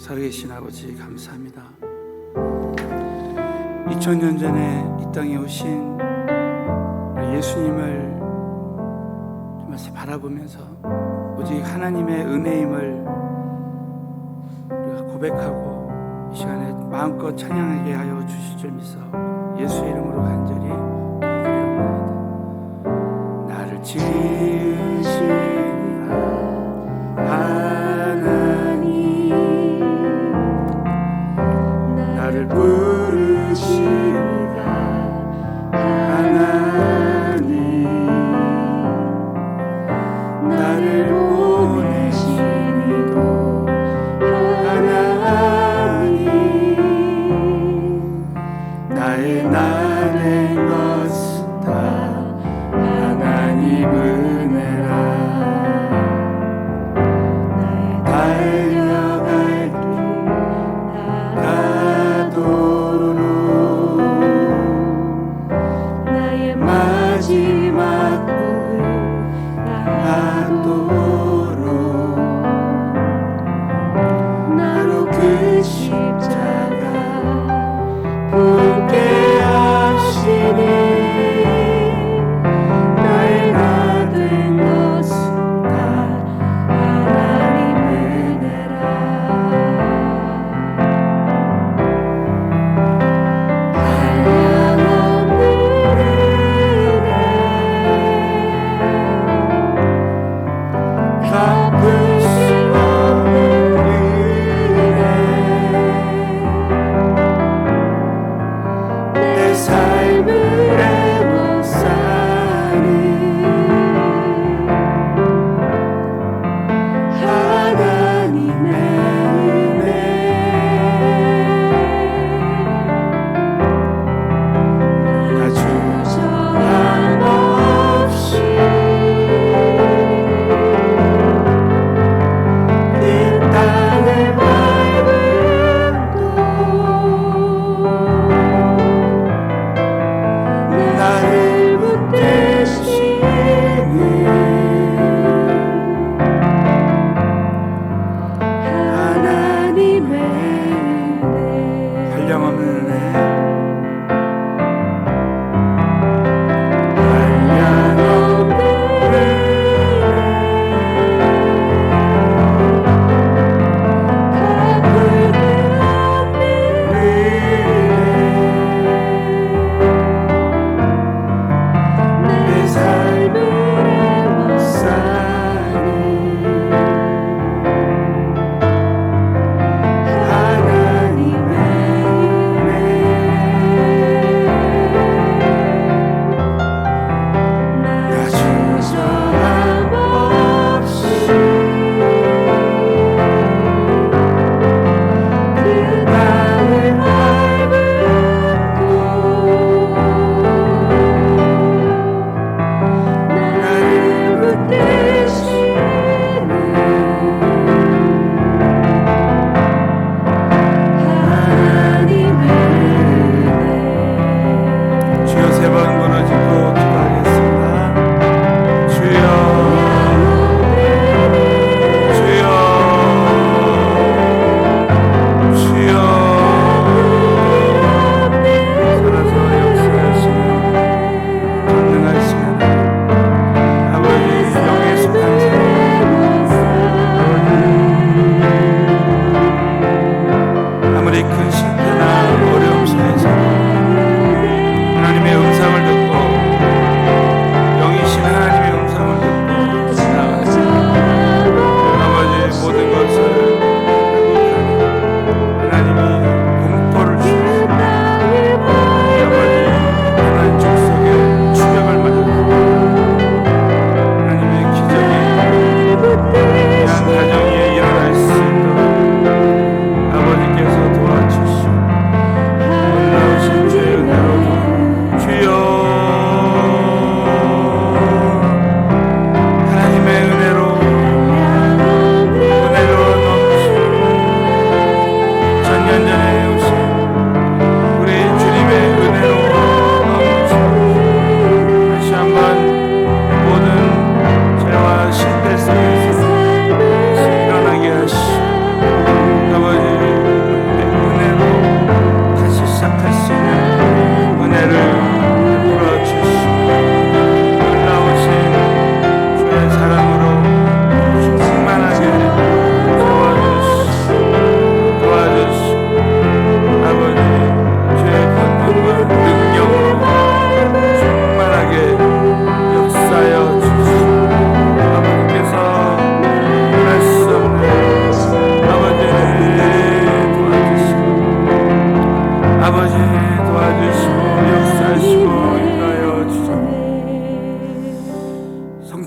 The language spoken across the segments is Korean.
살아계신 아버지 감사합니다. 2000년 전에 이 땅에 오신 예수님을 정말 바라보면서 오직 하나님의 은혜임을 우리가 고백하고 이 시간에 마음껏 찬양하게 하여 주실 줄 믿어 예수의 이름으로 간절히 기도드리옵나이다. 나를 지으시니라 하나님, 나를 부르시니라 하나님, 나를 보내시니도 하나님, 나의 나된 것은 다 하나님 은혜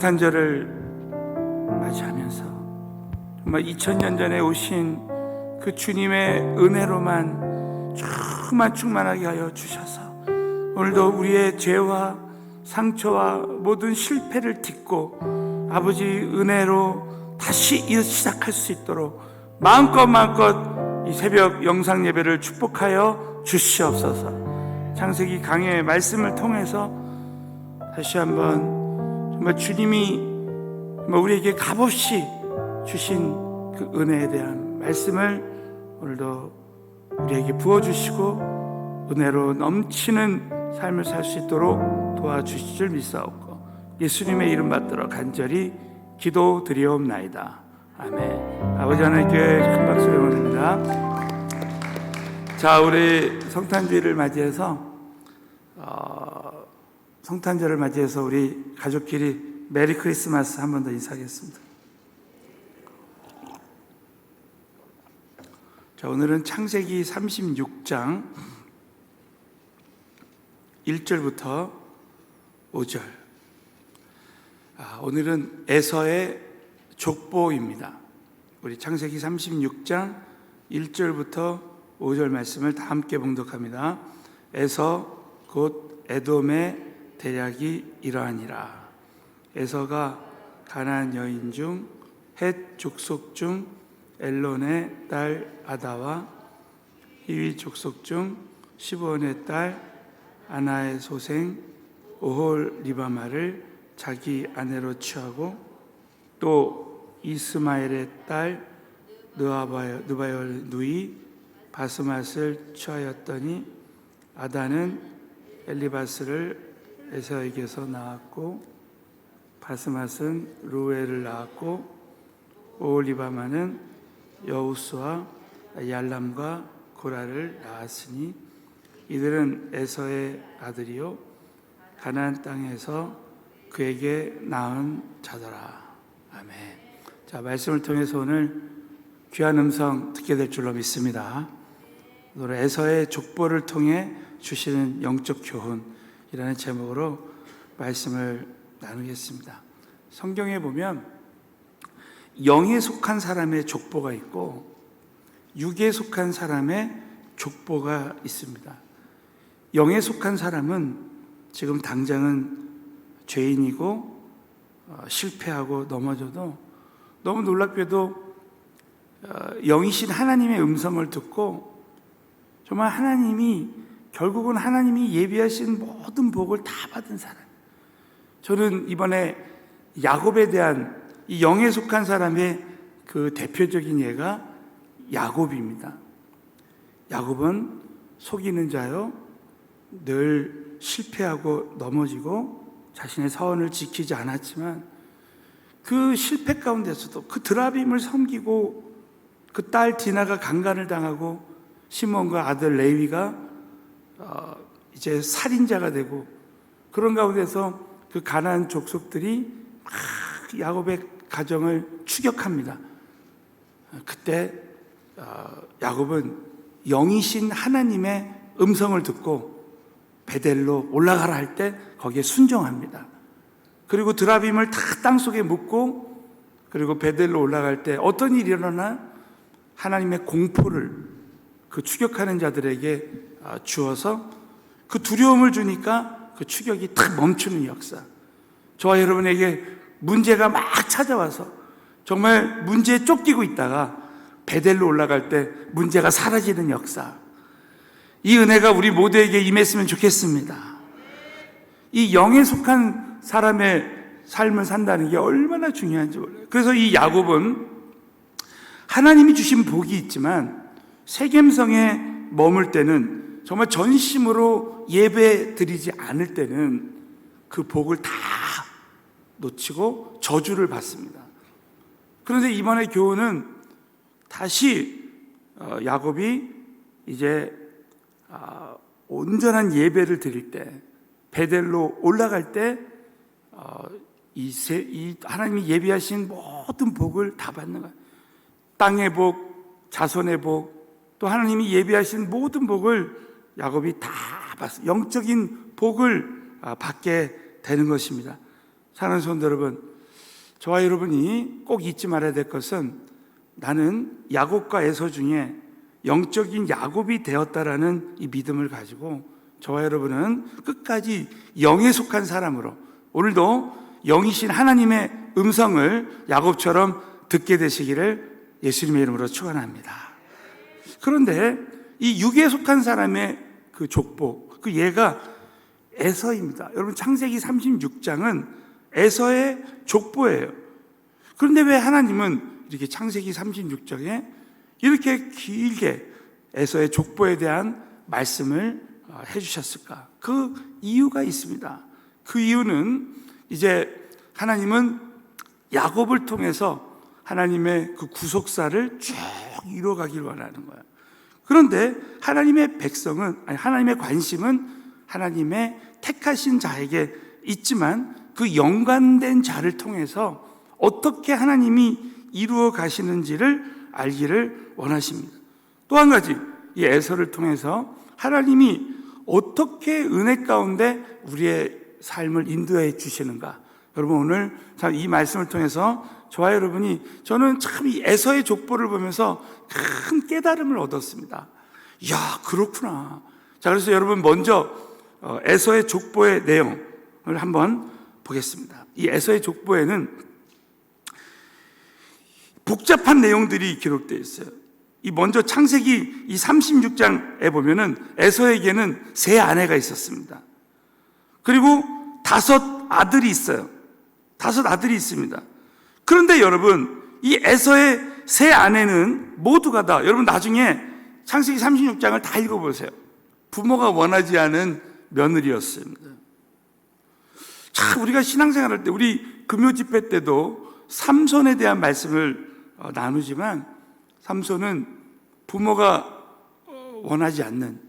성탄절을 맞이하면서 정말 2000년 전에 오신 그 주님의 은혜로만 충만하게 하여 주셔서 오늘도 우리의 죄와 상처와 모든 실패를 딛고 아버지 은혜로 다시 시작할 수 있도록 마음껏 이 새벽 영상 예배를 축복하여 주시옵소서. 창세기 강해의 말씀을 통해서 다시 한번 정말 주님이 우리에게 값없이 주신 그 은혜에 대한 말씀을 오늘도 우리에게 부어주시고 은혜로 넘치는 삶을 살 수 있도록 도와주실 줄 믿사옵고 예수님의 이름 받들어 간절히 기도드리옵나이다. 아멘. 아버지 하나님께 큰 박수를 보냅니다. 자, 우리 성탄절을 맞이해서 우리 가족끼리 메리 크리스마스 한 번 더 인사하겠습니다. 자, 오늘은 창세기 36장 1절부터 5절. 오늘은 에서의 족보입니다. 우리 창세기 36장 1절부터 5절 말씀을 다 함께 봉독합니다. 에서 곧 에돔의 대략이 이러하니라. 에서가 가나안 여인 중 헷 족속 중 엘론의 딸 아다와 히위 족속 중 시브온의 딸 아나의 소생 오홀리바마를 자기 아내로 취하고 또 이스마엘의 딸 느바열 누이 바스맛을 취하였더니 아다는 엘리바스를 에서에게서 낳았고 바스맛은 루엘을 낳았고 오홀리바마는 여우스와 얄람과 고라를 낳았으니 이들은 에서의 아들이요 가나안 땅에서 그에게 낳은 자더라. 아멘. 자, 말씀을 통해서 오늘 귀한 음성 듣게 될 줄로 믿습니다. 오늘 에서의 족보를 통해 주시는 영적 교훈이라는 제목으로 말씀을 나누겠습니다. 성경에 보면 영에 속한 사람의 족보가 있고 육에 속한 사람의 족보가 있습니다. 영에 속한 사람은 지금 당장은 죄인이고 실패하고 넘어져도 너무 놀랍게도 영이신 하나님의 음성을 듣고 정말 결국은 하나님이 예비하신 모든 복을 다 받은 사람. 저는 이번에 야곱에 대한 이 영에 속한 사람의 그 대표적인 예가 야곱입니다. 야곱은 속이는 자요, 늘 실패하고 넘어지고 자신의 서원을 지키지 않았지만 그 실패 가운데서도 그 드라빔을 섬기고 그 딸 디나가 강간을 당하고 시몬과 아들 레위가 이제 살인자가 되고 그런 가운데서 그 가나안 족속들이 막 야곱의 가정을 추격합니다. 그때 야곱은 영이신 하나님의 음성을 듣고 베델로 올라가라 할 때 거기에 순종합니다. 그리고 드라빔을 다 땅속에 묻고 그리고 베델로 올라갈 때 어떤 일이 일어나 하나님의 공포를 그 추격하는 자들에게 주어서 그 두려움을 주니까 그 추격이 탁 멈추는 역사. 저와 여러분에게 문제가 막 찾아와서 정말 문제에 쫓기고 있다가 베델로 올라갈 때 문제가 사라지는 역사. 이 은혜가 우리 모두에게 임했으면 좋겠습니다. 이 영에 속한 사람의 삶을 산다는 게 얼마나 중요한지 몰라요. 그래서 이 야곱은 하나님이 주신 복이 있지만 세겜성에 머물 때는 정말 전심으로 예배 드리지 않을 때는 그 복을 다 놓치고 저주를 받습니다. 그런데 이번에 교훈은 다시 야곱이 이제 온전한 예배를 드릴 때 베델로 올라갈 때 이 하나님이 예비하신 모든 복을 다 받는 거예요. 땅의 복, 자손의 복, 또 하나님이 예비하신 모든 복을 야곱이 다 받습니다. 영적인 복을 받게 되는 것입니다. 사랑하는 성도 여러분, 저와 여러분이 꼭 잊지 말아야 될 것은 나는 야곱과 에서 중에 영적인 야곱이 되었다라는 이 믿음을 가지고 저와 여러분은 끝까지 영에 속한 사람으로 오늘도 영이신 하나님의 음성을 야곱처럼 듣게 되시기를 예수님의 이름으로 축원합니다. 그런데 이 육에 속한 사람의 그 족보, 그 얘가 에서입니다. 여러분, 창세기 36장은 에서의 족보예요. 그런데 왜 하나님은 이렇게 창세기 36장에 이렇게 길게 에서의 족보에 대한 말씀을 해주셨을까? 그 이유가 있습니다. 그 이유는 이제 하나님은 야곱을 통해서 하나님의 그 구속사를 쭉 이루어가기를 원하는 거예요. 그런데 하나님의 백성은, 아니 하나님의 관심은 하나님의 택하신 자에게 있지만 그 연관된 자를 통해서 어떻게 하나님이 이루어 가시는지를 알기를 원하십니다. 또 한 가지, 이 에서를 통해서 하나님이 어떻게 은혜 가운데 우리의 삶을 인도해 주시는가. 여러분, 오늘 참 이 말씀을 통해서 저와 여러분이, 저는 참 이 에서의 족보를 보면서 큰 깨달음을 얻었습니다. 이야, 그렇구나. 자, 그래서 여러분 먼저 에서의 족보의 내용을 한번 보겠습니다. 이 에서의 족보에는 복잡한 내용들이 기록되어 있어요. 이 먼저 창세기 이 36장에 보면은 에서에게는 3 아내가 있었습니다. 그리고 5 아들이 있어요. 5 아들이 있습니다. 그런데 여러분, 이 에서의 3 아내는 모두가 다, 여러분 나중에 창세기 36장을 다 읽어보세요. 부모가 원하지 않은 며느리였습니다. 참, 우리가 신앙생활할 때, 우리 금요 집회 때도 삼손에 대한 말씀을 나누지만, 삼손은 부모가 원하지 않는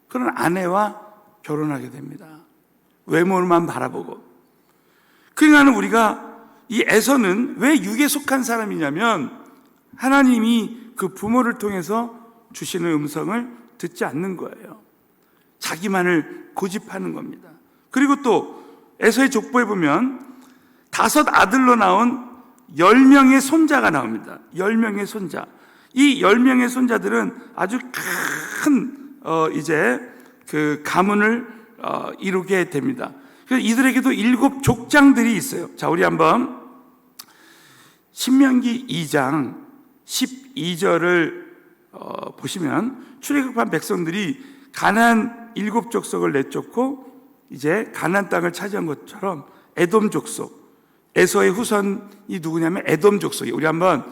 그런 아내와 결혼하게 됩니다. 외모만 바라보고. 그러니까 우리가 이 에서는 왜 육에 속한 사람이냐면 하나님이 그 부모를 통해서 주시는 음성을 듣지 않는 거예요. 자기만을 고집하는 겁니다. 그리고 또 에서의 족보에 보면 5 아들로 나온 10명의 손자가 나옵니다. 10명의 손자. 이 10명의 손자들은 아주 큰 이제 그 가문을 이루게 됩니다. 그래서 이들에게도 7 족장들이 있어요. 자, 우리 한번 신명기 2장 12절을 보시면, 출애굽한 백성들이 가나안 7 족속을 내쫓고 이제 가나안 땅을 차지한 것처럼 에돔 족속, 에서의 후손이 누구냐면 에돔 족속이, 우리 한번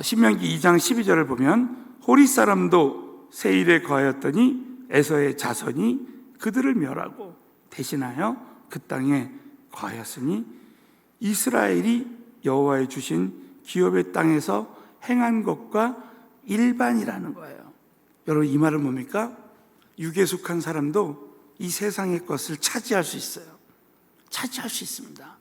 신명기 2장 12절을 보면, 호리 사람도 세일에 거하였더니 에서의 자손이 그들을 멸하고 대신하여 그 땅에 거하였으니 이스라엘이 여호와의 주신 기업의 땅에서 행한 것과 일반이라는 거예요. 여러분, 이 말은 뭡니까? 육에 속한 사람도 이 세상의 것을 차지할 수 있어요. 차지할 수 있습니다.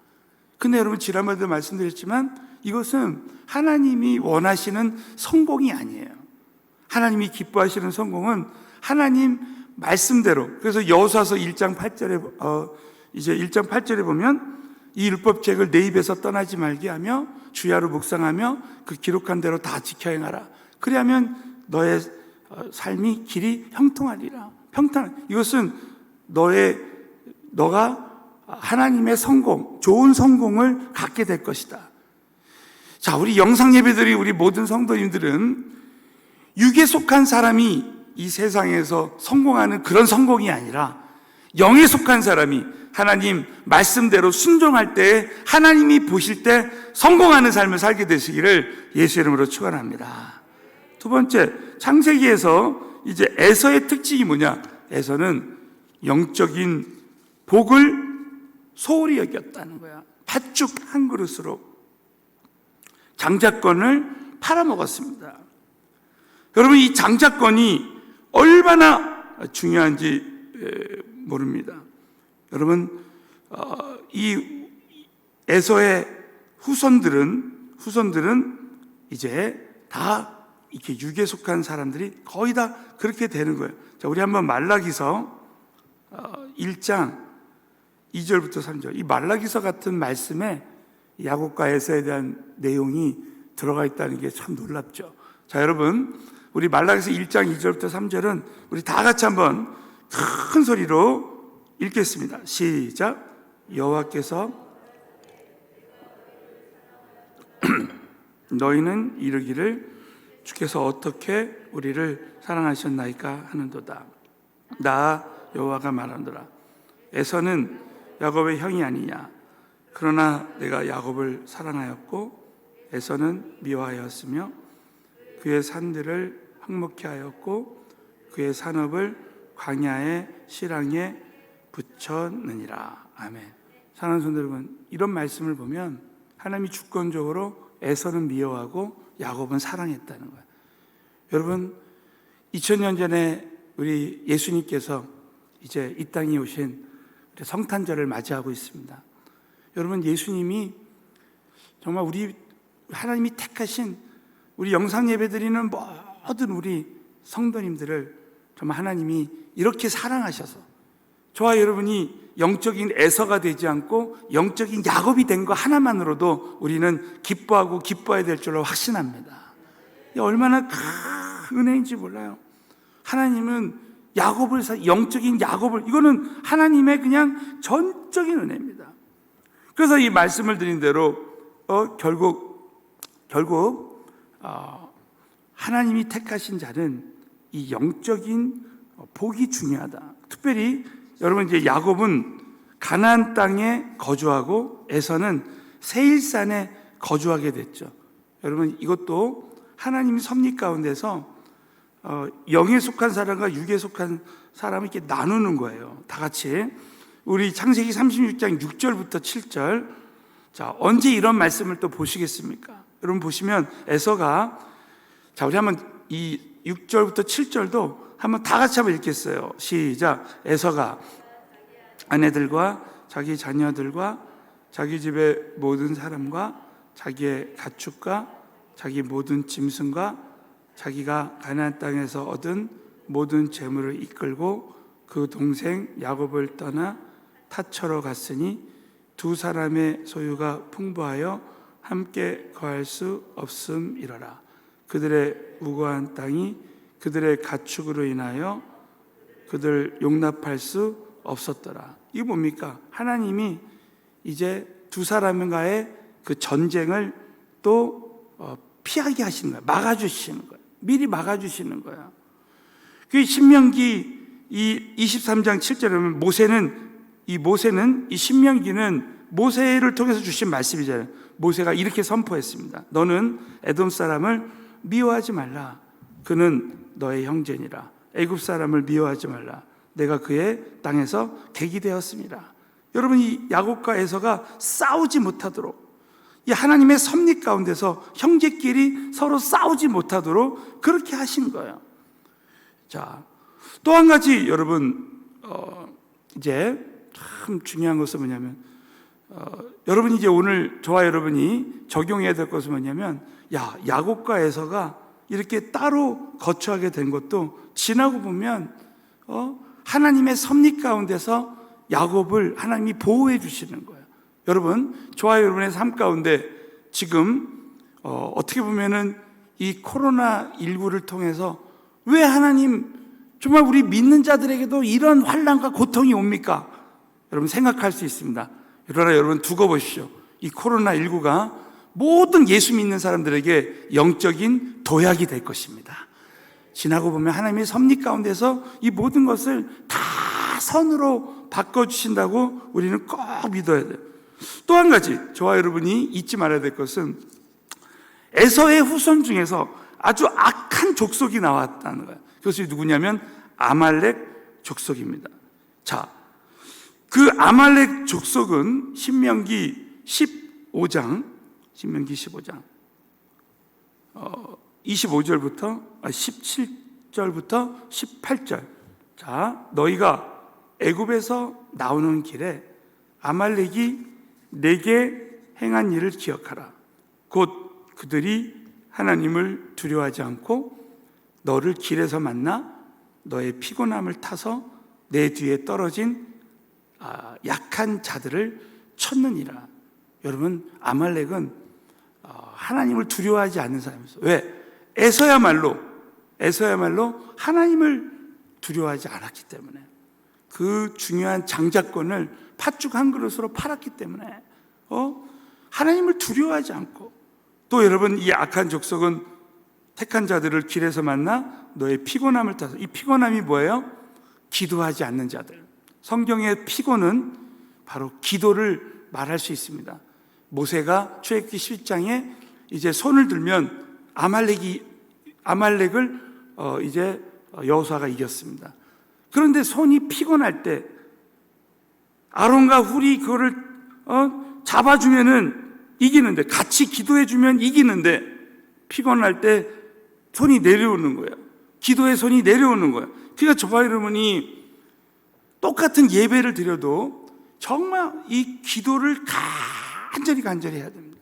근데 여러분, 지난번에도 말씀드렸지만 이것은 하나님이 원하시는 성공이 아니에요. 하나님이 기뻐하시는 성공은 하나님 말씀대로. 그래서 여호수아서 1장 8절에 이제 1장 8절에 보면 이 율법책을 내 입에서 떠나지 말게 하며 주야로 묵상하며 그 기록한 대로 다 지켜 행하라. 그리하면 너의 삶이 길이 형통하리라. 평탄. 이것은 너가 하나님의 성공, 좋은 성공을 갖게 될 것이다. 자, 우리 영상 예배들이, 우리 모든 성도님들은 육에 속한 사람이 이 세상에서 성공하는 그런 성공이 아니라 영에 속한 사람이 하나님 말씀대로 순종할 때 하나님이 보실 때 성공하는 삶을 살게 되시기를 예수 이름으로 축원합니다. 2번째, 창세기에서 이제 에서의 특징이 뭐냐? 에서는 영적인 복을 소홀히 여겼다는 거야. 팥죽 한 그릇으로 장자권을 팔아먹었습니다. 여러분, 이 장자권이 얼마나 중요한지 모릅니다. 여러분, 이 에서의 후손들은 이제 다 이렇게 육에 속한 사람들이 거의 다 그렇게 되는 거예요. 자, 우리 한번 말라기서 1장 2절부터 3절, 이 말라기서 같은 말씀에 야곱과 에서에 대한 내용이 들어가 있다는 게 참 놀랍죠. 자, 여러분, 우리 말라기서 1장 2절부터 3절은 우리 다 같이 한번 큰 소리로 읽겠습니다. 시작. 여호와께서 너희는 이르기를 주께서 어떻게 우리를 사랑하셨나이까 하는도다. 나 여호와가 말하노라. 에서는 야곱의 형이 아니냐. 그러나 내가 야곱을 사랑하였고 에서는 미워하였으며 그의 산들을 황목케 하였고 그의 산업을 광야의 실황에 붙였느니라. 아멘. 사랑하는 성도 여러분, 이런 말씀을 보면 하나님이 주권적으로 에서는 미워하고 야곱은 사랑했다는 거예요. 여러분, 2000년 전에 우리 예수님께서 이제 이 땅에 오신 성탄절을 맞이하고 있습니다. 여러분, 예수님이 정말 우리 하나님이 택하신 우리 영상 예배 드리는 모든 우리 성도님들을 정말 하나님이 이렇게 사랑하셔서 저와 여러분이 영적인 에서가 되지 않고 영적인 야곱이 된 거 하나만으로도 우리는 기뻐하고 기뻐해야 될 줄로 확신합니다. 이게 얼마나 큰 은혜인지 몰라요. 하나님은 야곱을 영적인 야곱을, 이거는 하나님의 그냥 전적인 은혜입니다. 그래서 이 말씀을 드린 대로 결국 하나님이 택하신 자는 이 영적인 복이 중요하다. 특별히 여러분, 이제 야곱은 가나안 땅에 거주하고 에서는 세일산에 거주하게 됐죠. 여러분, 이것도 하나님이 섭리 가운데서 영에 속한 사람과 육에 속한 사람을 이렇게 나누는 거예요. 다 같이 우리 창세기 36장 6절부터 7절. 자, 언제 이런 말씀을 또 보시겠습니까? 여러분 보시면 에서가, 자, 우리 한번 이 6절부터 7절도 한번 다 같이 한번 읽겠어요. 시작. 에서가 아내들과 자기 자녀들과 자기 집의 모든 사람과 자기의 가축과 자기 모든 짐승과 자기가 가나안 땅에서 얻은 모든 재물을 이끌고 그 동생 야곱을 떠나 타처로 갔으니 두 사람의 소유가 풍부하여 함께 거할 수 없음이러라. 그들의 우거한 땅이 그들의 가축으로 인하여 그들 용납할 수 없었더라. 이게 뭡니까? 하나님이 이제 두 사람과의 그 전쟁을 또 피하게 하시는 거예요. 막아주시는 거예요. 미리 막아주시는 거예요. 그 신명기 이 23장 7절에 보면 모세는 이 신명기는 모세를 통해서 주신 말씀이잖아요. 모세가 이렇게 선포했습니다. 너는 에돔 사람을 미워하지 말라. 그는 너의 형제니라. 애굽 사람을 미워하지 말라. 내가 그의 땅에서 객이 되었습니다. 여러분, 이 야곱과 에서가 싸우지 못하도록, 이 하나님의 섭리 가운데서 형제끼리 서로 싸우지 못하도록 그렇게 하신 거예요. 자, 또 한 가지 여러분, 이제 참 중요한 것은 뭐냐면, 여러분이 이제 오늘 저와 여러분이 적용해야 될 것은 뭐냐면, 야곱과 에서가 이렇게 따로 거처하게 된 것도 지나고 보면 하나님의 섭리 가운데서 야곱을 하나님이 보호해 주시는 거예요. 여러분, 저와 여러분의 삶 가운데 지금 어떻게 보면은 이 코로나19를 통해서 왜 하나님 정말 우리 믿는 자들에게도 이런 환난과 고통이 옵니까? 여러분 생각할 수 있습니다. 그러나 여러분 두고 보십시오. 이 코로나19가 모든 예수 믿는 사람들에게 영적인 도약이 될 것입니다. 지나고 보면 하나님의 섭리 가운데서 이 모든 것을 다 선으로 바꿔주신다고 우리는 꼭 믿어야 돼요. 또 한 가지 저와 여러분이 잊지 말아야 될 것은 에서의 후손 중에서 아주 악한 족속이 나왔다는 거예요. 그것이 누구냐면 아말렉 족속입니다. 자, 그 아말렉 족속은 신명기 15장 17절부터 18절. 자, 너희가 애굽에서 나오는 길에 아말렉이 내게 행한 일을 기억하라. 곧 그들이 하나님을 두려워하지 않고 너를 길에서 만나 너의 피곤함을 타서 내 뒤에 떨어진 약한 자들을 쳤느니라. 여러분, 아말렉은 하나님을 두려워하지 않는 사람이었어요. 왜? 에서야말로 하나님을 두려워하지 않았기 때문에, 그 중요한 장자권을 팥죽 한 그릇으로 팔았기 때문에 하나님을 두려워하지 않고, 또 여러분, 이 악한 족속은 택한 자들을 길에서 만나 너의 피곤함을 타서, 이 피곤함이 뭐예요? 기도하지 않는 자들. 성경의 피곤은 바로 기도를 말할 수 있습니다. 모세가 출애굽기 11장에 이제 손을 들면 아말렉을 이제 여호수아가 이겼습니다. 그런데 손이 피곤할 때 아론과 훌이 그거를 잡아주면은 이기는데, 같이 기도해주면 이기는데, 피곤할 때 손이 내려오는 거예요. 기도의 손이 내려오는 거예요. 그러니까 저와 여러분이 똑같은 예배를 드려도 정말 이 기도를 간절히 해야 됩니다.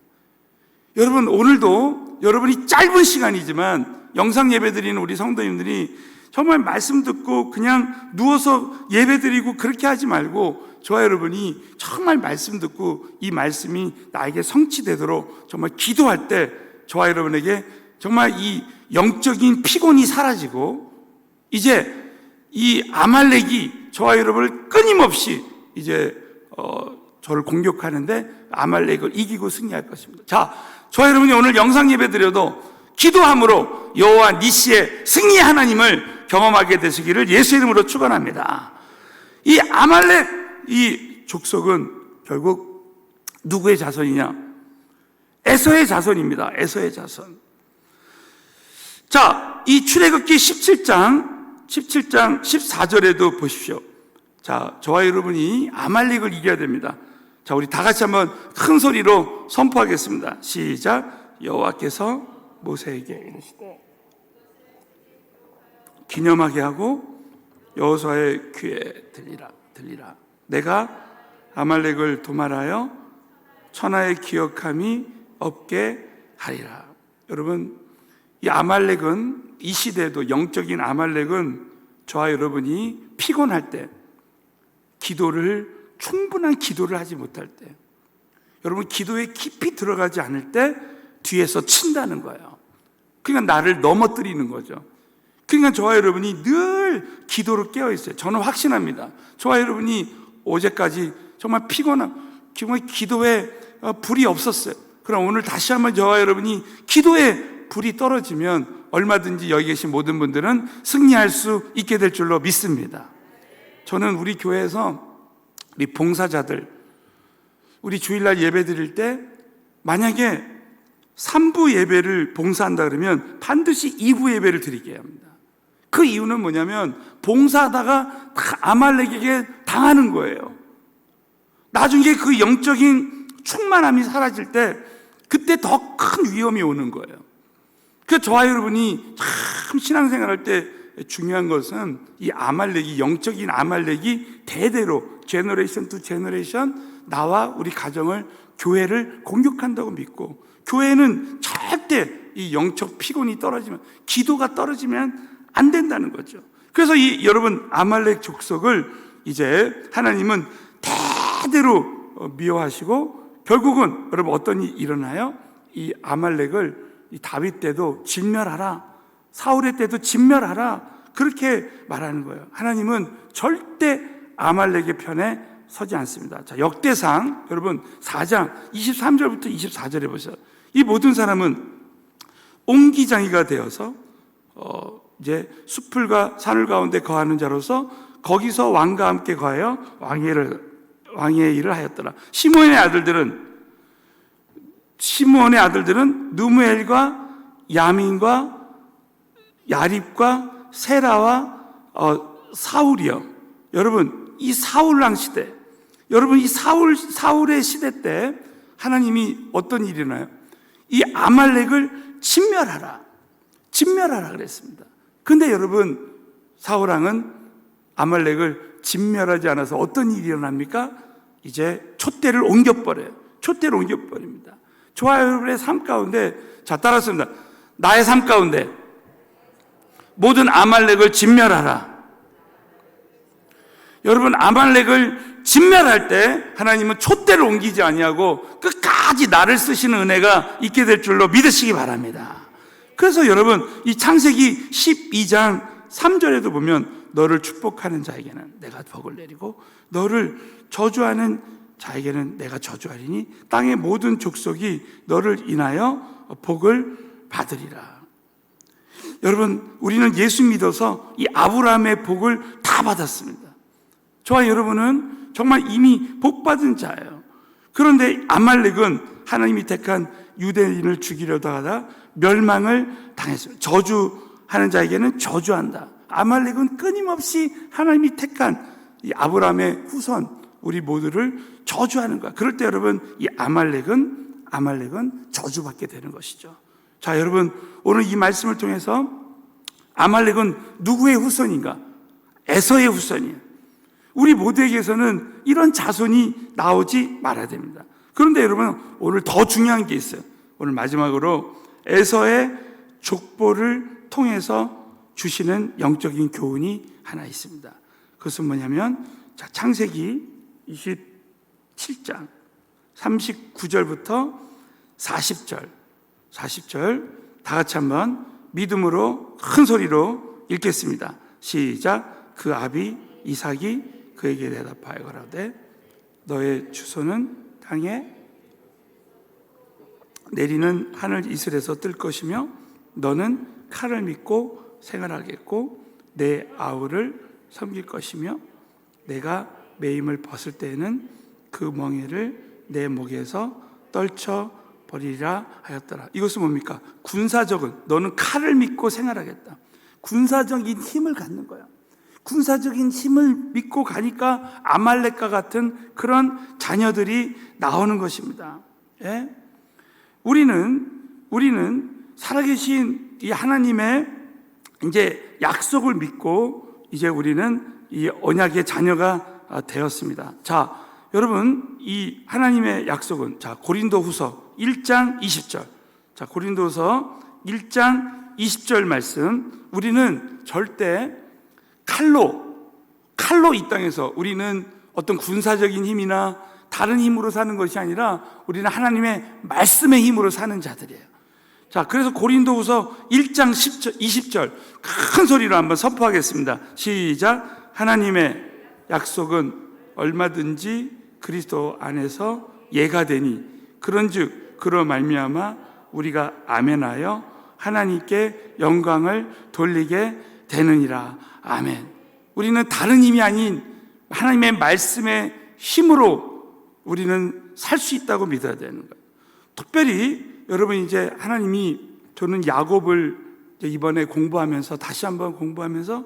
여러분, 오늘도 여러분이 짧은 시간이지만 영상 예배 드리는 우리 성도님들이 정말 말씀 듣고 그냥 누워서 예배 드리고 그렇게 하지 말고, 저와 여러분이 정말 말씀 듣고 이 말씀이 나에게 성취되도록 정말 기도할 때 저와 여러분에게 정말 이 영적인 피곤이 사라지고, 이제 이 아말렉이 저와 여러분을 끊임없이 이제 저를 공격하는데 아말렉을 이기고 승리할 것입니다. 자, 저와 여러분이 오늘 영상 예배 드려도 기도함으로 여호와 니시의 승리의 하나님을 경험하게 되시기를 예수 이름으로 축원합니다. 이 아말렉, 이 족속은 결국 누구의 자손이냐? 에서의 자손입니다. 에서의 자손. 자, 이 출애굽기 17장 14절에도 보십시오. 자, 저와 여러분이 아말렉을 이겨야 됩니다. 자, 우리 다 같이 한번 큰 소리로 선포하겠습니다. 시작. 여호와께서 모세에게 이르시되 기념하게 하고 여호수아의 귀에 들리라. 내가 아말렉을 도말하여 천하에 기억함이 없게 하리라. 여러분, 이 아말렉은, 이 시대에도 영적인 아말렉은 저와 여러분이 피곤할 때, 충분한 기도를 하지 못할 때, 여러분 기도에 깊이 들어가지 않을 때 뒤에서 친다는 거예요. 그러니까 나를 넘어뜨리는 거죠. 그러니까 저와 여러분이 늘 기도로 깨어 있어요. 저는 확신합니다. 저와 여러분이 어제까지 정말 정말 기도에 불이 없었어요. 그럼 오늘 다시 한번 저와 여러분이 기도에 불이 떨어지면 얼마든지 여기 계신 모든 분들은 승리할 수 있게 될 줄로 믿습니다. 저는 우리 교회에서 우리 봉사자들, 우리 주일날 예배 드릴 때 만약에 3부 예배를 봉사한다 그러면 반드시 2부 예배를 드리게 합니다. 그 이유는 뭐냐면 봉사하다가 아말렉에게 당하는 거예요. 나중에 그 영적인 충만함이 사라질 때 그때 더 큰 위험이 오는 거예요. 그래서 저와 여러분이 참 신앙생활할 때 중요한 것은 이 아말렉이, 영적인 아말렉이 대대로 제너레이션 투 제너레이션 나와 우리 가정을, 교회를 공격한다고 믿고, 교회는 절대 이 영적 피곤이 떨어지면, 기도가 떨어지면 안 된다는 거죠. 그래서 이 여러분 아말렉 족속을 이제 하나님은 대대로 미워하시고 결국은 여러분 어떤 일이 일어나요? 이 아말렉을 이 다윗 때도 진멸하라, 사울의 때도 진멸하라, 그렇게 말하는 거예요. 하나님은 절대 아말렉의 편에 서지 않습니다. 자, 역대상 여러분 4장 23절부터 24절에 보세요. 이 모든 사람은 옹기장이가 되어서 이제 숲을과 산을 가운데 거하는 자로서 거기서 왕과 함께 거하여 왕의 일을 하였더라. 시므온의 아들들은 느무엘과 야민과 야립과 세라와 사울이요. 여러분 이 사울왕 시대, 여러분 이 사울의 시대 때 하나님이 어떤 일이 일어나요? 이 아말렉을 진멸하라 그랬습니다. 근데 여러분 사울왕은 아말렉을 진멸하지 않아서 어떤 일이 일어납니까? 이제 촛대를 옮겨버립니다. 저와 여러분의 삶 가운데, 자 따라습니다. 나의 삶 가운데 모든 아말렉을 진멸하라. 여러분 아말렉을 진멸할 때 하나님은 촛대를 옮기지 아니하고 끝까지 나를 쓰시는 은혜가 있게 될 줄로 믿으시기 바랍니다. 그래서 여러분, 이 창세기 12장 3절에도 보면 너를 축복하는 자에게는 내가 복을 내리고 너를 저주하는 자에게는 내가 저주하리니 땅의 모든 족속이 너를 인하여 복을 받으리라. 여러분, 우리는 예수 믿어서 이 아브라함의 복을 다 받았습니다. 저와 여러분은 정말 이미 복받은 자예요. 그런데 아말렉은 하나님이 택한 유대인을 죽이려다 하다 멸망을 당했어요. 저주하는 자에게는 저주한다. 아말렉은 끊임없이 하나님이 택한 이 아브라함의 후손, 우리 모두를 저주하는 거야. 그럴 때 여러분, 이 아말렉은 저주받게 되는 것이죠. 자, 여러분, 오늘 이 말씀을 통해서 아말렉은 누구의 후손인가? 에서의 후손이에요. 우리 모두에게서는 이런 자손이 나오지 말아야 됩니다. 그런데 여러분, 오늘 더 중요한 게 있어요. 오늘 마지막으로 에서의 족보를 통해서 주시는 영적인 교훈이 하나 있습니다. 그것은 뭐냐면, 자, 창세기 27장 39절부터 40절 다 같이 한번 믿음으로 큰 소리로 읽겠습니다. 시작. 그 아비 이삭이 그에게 대답하여 가라되 너의 주소는 땅에 내리는 하늘 이슬에서 뜰 것이며 너는 칼을 믿고 생활하겠고 내 아우를 섬길 것이며 내가 매임을 벗을 때에는 그 멍에를 내 목에서 떨쳐 버리라 하였더라. 이것은 뭡니까? 군사적인, 너는 칼을 믿고 생활하겠다. 군사적인 힘을 갖는 거야. 군사적인 힘을 믿고 가니까 아말렉과 같은 그런 자녀들이 나오는 것입니다. 예? 우리는 살아계신 이 하나님의 이제 약속을 믿고 이제 우리는 이 언약의 자녀가 되었습니다. 자, 여러분, 이 하나님의 약속은, 자, 고린도후서 1장 20절. 자, 고린도후서 1장 20절 말씀. 우리는 절대 칼로 이 땅에서 우리는 어떤 군사적인 힘이나 다른 힘으로 사는 것이 아니라 우리는 하나님의 말씀의 힘으로 사는 자들이에요. 자, 그래서 고린도후서 1장 20절 큰 소리로 한번 선포하겠습니다. 시작. 하나님의 약속은 얼마든지 그리스도 안에서 예가 되니 그런즉 그로 말미암아 우리가 아멘하여 하나님께 영광을 돌리게 되느니라. 아멘. 우리는 다른 힘이 아닌 하나님의 말씀의 힘으로 우리는 살 수 있다고 믿어야 되는 거예요. 특별히 여러분, 이제 하나님이, 저는 야곱을 이번에 공부하면서 다시 한번 공부하면서,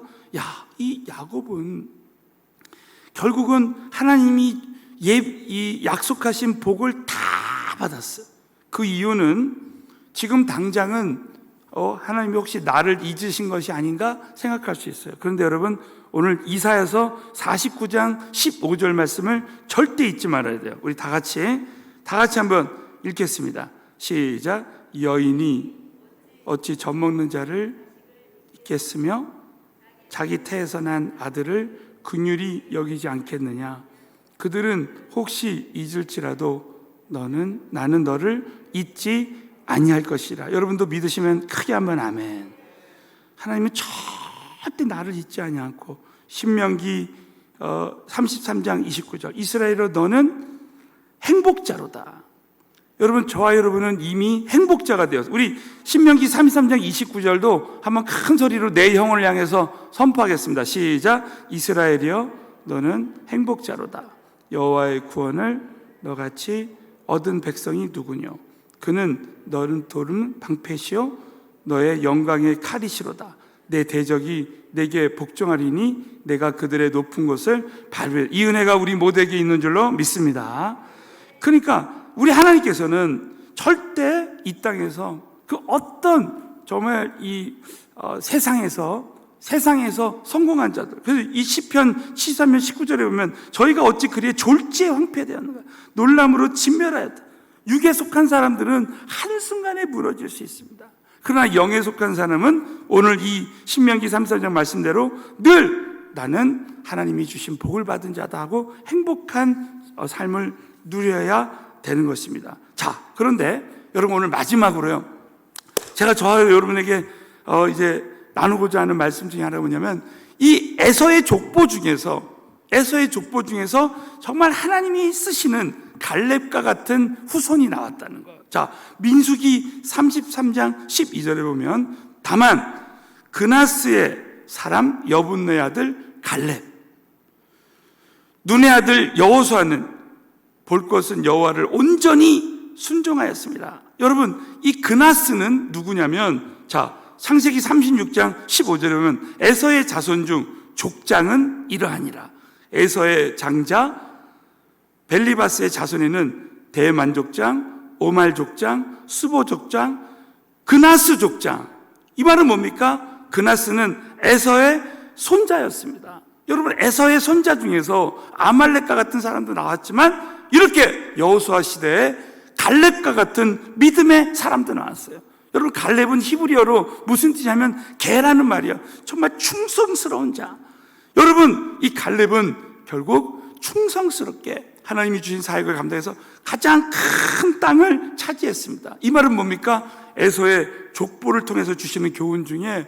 이 야곱은 결국은 하나님이 이 약속하신 복을 다 받았어요. 그 이유는 지금 당장은 하나님이 혹시 나를 잊으신 것이 아닌가 생각할 수 있어요. 그런데 여러분, 오늘 이사야서 49장 15절 말씀을 절대 잊지 말아야 돼요. 우리 다 같이 한번 읽겠습니다. 시작. 여인이 어찌 젖먹는 자를 잊겠으며 자기 태에서 난 아들을 긍휼히 여기지 않겠느냐. 그들은 혹시 잊을지라도 나는 너를 잊지 아니할 것이라. 여러분도 믿으시면 크게 한번 아멘. 하나님은 절대 나를 잊지 아니하고, 신명기 33장 29절 이스라엘아 너는 행복자로다. 여러분, 저와 여러분은 이미 행복자가 되었어요. 우리 신명기 33장 29절도 한번 큰 소리로 내 영혼을 향해서 선포하겠습니다. 시작. 이스라엘이여 너는 행복자로다. 여호와의 구원을 너같이 얻은 백성이 누구뇨? 그는 너는 돌은 방패시요 너의 영광의 칼이시로다. 내 대적이 내게 복종하리니 내가 그들의 높은 곳을 밟을. 이 은혜가 우리 모두에게 있는 줄로 믿습니다. 그러니까 우리 하나님께서는 절대 이 땅에서 그 어떤 정말 이 세상에서 성공한 자들, 그래서 이 시편 73편 19절에 보면 저희가 어찌 그리에 졸지에 황폐되었는가, 놀람으로 진멸하였다. 육에 속한 사람들은 한순간에 무너질 수 있습니다. 그러나 영에 속한 사람은 오늘 이 신명기 33장 말씀대로 늘 나는 하나님이 주신 복을 받은 자다 하고 행복한 삶을 누려야 되는 것입니다. 자, 그런데 여러분, 오늘 마지막으로요, 제가 저와 여러분에게 이제 나누고자 하는 말씀 중에 하나가 뭐냐면, 이 에서의 족보 중에서 정말 하나님이 쓰시는 갈렙과 같은 후손이 나왔다는 거예요. 자, 민수기 33장 12절에 보면, 다만 그나스의 사람 여분네 아들 갈렙, 눈의 아들 여호수아는 볼 것은 여호와를 온전히 순종하였습니다. 여러분, 이 그나스는 누구냐면, 자, 창세기 36장 15절에 보면 에서의 자손 중 족장은 이러하니라. 에서의 장자 벨리바스의 자손에는 대만 족장, 오말 족장, 수보 족장, 그나스 족장. 이 말은 뭡니까? 그나스는 에서의 손자였습니다. 여러분, 에서의 손자 중에서 아말렉과 같은 사람도 나왔지만, 이렇게 여호수아 시대에 갈렙과 같은 믿음의 사람도 나왔어요. 여러분, 갈렙은 히브리어로 무슨 뜻이냐면 개라는 말이에요. 정말 충성스러운 자. 여러분, 이 갈렙은 결국 충성스럽게 하나님이 주신 사역을 감당해서 가장 큰 땅을 차지했습니다. 이 말은 뭡니까? 에서의 족보를 통해서 주시는 교훈 중에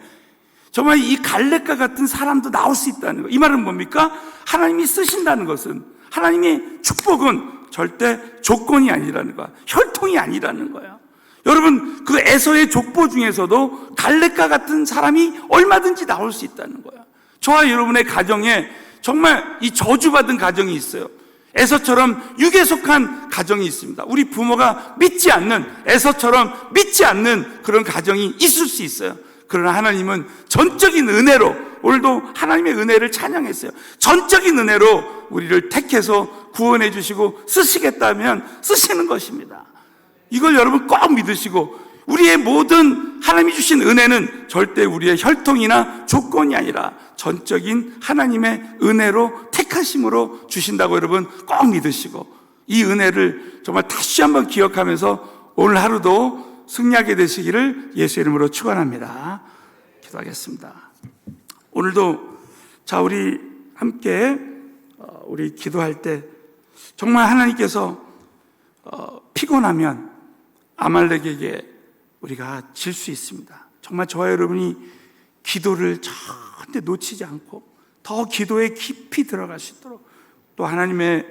정말 이 갈렙과 같은 사람도 나올 수 있다는 거예요. 이 말은 뭡니까? 하나님이 쓰신다는 것은, 하나님의 축복은 절대 조건이 아니라는 거야. 혈통이 아니라는 거야. 여러분, 그 에서의 족보 중에서도 갈렙과 같은 사람이 얼마든지 나올 수 있다는 거야. 저와 여러분의 가정에 정말 이 저주받은 가정이 있어요. 에서처럼 육에 속한 가정이 있습니다. 우리 부모가 믿지 않는, 에서처럼 믿지 않는 그런 가정이 있을 수 있어요. 그러나 하나님은 전적인 은혜로, 오늘도 하나님의 은혜를 찬양했어요. 전적인 은혜로 우리를 택해서 구원해 주시고 쓰시겠다면 쓰시는 것입니다. 이걸 여러분 꼭 믿으시고, 우리의 모든 하나님이 주신 은혜는 절대 우리의 혈통이나 조건이 아니라 전적인 하나님의 은혜로 택하심으로 주신다고 여러분 꼭 믿으시고, 이 은혜를 정말 다시 한번 기억하면서 오늘 하루도 승리하게 되시기를 예수 이름으로 축원합니다. 기도하겠습니다. 오늘도 자, 우리 함께 우리 기도할 때 정말 하나님께서 피곤하면 아말렉에게 우리가 질 수 있습니다. 정말 저와 여러분이 기도를 절대 놓치지 않고 더 기도에 깊이 들어갈 수 있도록, 또 하나님의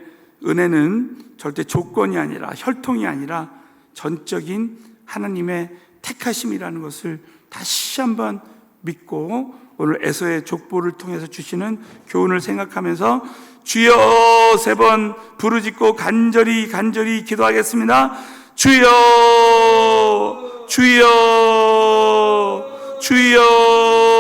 은혜는 절대 조건이 아니라 혈통이 아니라 전적인 하나님의 택하심이라는 것을 다시 한번 믿고, 오늘 에서의 족보를 통해서 주시는 교훈을 생각하면서 주여 3번 부르짖고 간절히 기도하겠습니다. 주여, 주여, 주여.